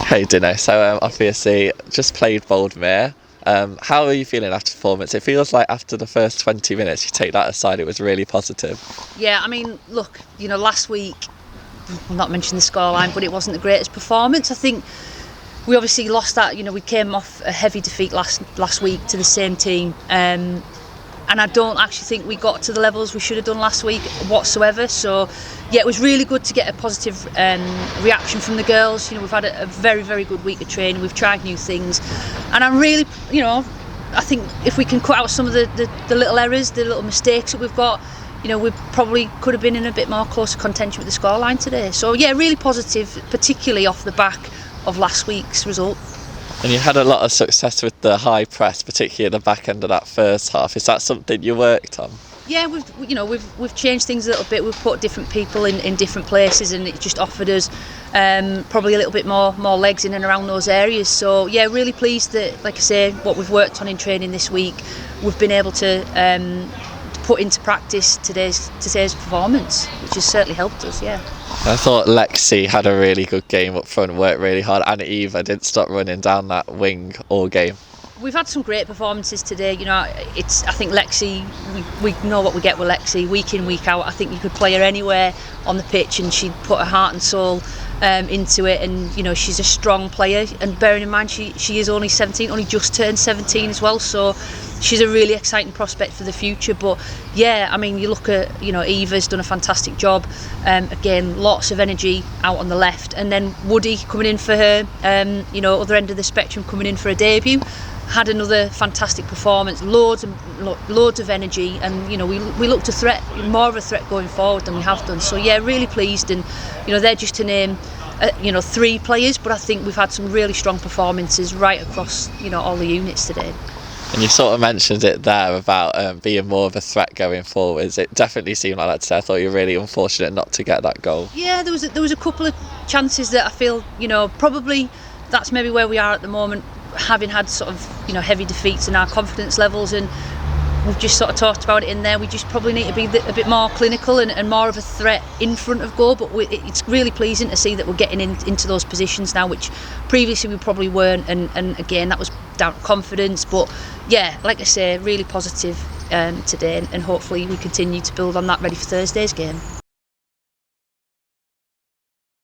Hey Dino, so obviously just played Boldmere. How are you feeling after the performance? It feels like after the first 20 minutes, you take that aside, it was really positive. Yeah, I mean, look, last week, I'll not mention the scoreline, but it wasn't the greatest performance. I think we obviously lost that. We came off a heavy defeat last week to the same team. And I don't actually think we got to the levels we should have done last week whatsoever. So, yeah, it was really good to get a positive reaction from the girls. We've had a very, very good week of training. We've tried new things. And I'm really, I think if we can cut out some of the little errors, the little mistakes that we've got, we probably could have been in a bit more closer contention with the scoreline today. So, yeah, really positive, particularly off the back of last week's result. And you had a lot of success with the high press, particularly at the back end of that first half. Is that something you worked on? Yeah, we've changed things a little bit. We've put different people in different places, and it just offered us probably a little bit more legs in and around those areas. So yeah, really pleased that, like I say, what we've worked on in training this week, we've been able to put into practice today's performance, which has certainly helped us. Yeah. I thought Lexi had a really good game up front, worked really hard, and Eva didn't stop running down that wing all game. We've had some great performances today. I think Lexi, we know what we get with Lexi week in, week out. I think you could play her anywhere on the pitch and she'd put her heart and soul into it. And she's a strong player. And bearing in mind she is only 17, only just turned 17 as well. So she's a really exciting prospect for the future. But yeah, I mean, you look at Eva's done a fantastic job. Again, lots of energy out on the left, and then Woody coming in for her. Other end of the spectrum coming in for a debut. Had another fantastic performance, loads of energy, and we look to threat, more of a threat going forward than we have done. So yeah, really pleased, and they're just to name 3 players, but I think we've had some really strong performances right across all the units today. And you sort of mentioned it there about being more of a threat going forwards. It definitely seemed like that today. I thought you were really unfortunate not to get that goal. Yeah, there was a couple of chances that I feel probably that's maybe where we are at the moment, having had sort of heavy defeats in our confidence levels, and we've just sort of talked about it in there. We just probably need to be a bit more clinical and more of a threat in front of goal, but it's really pleasing to see that we're getting into those positions now, which previously we probably weren't, and again that was down to confidence. But yeah, like I say, really positive today, and hopefully we continue to build on that ready for Thursday's game.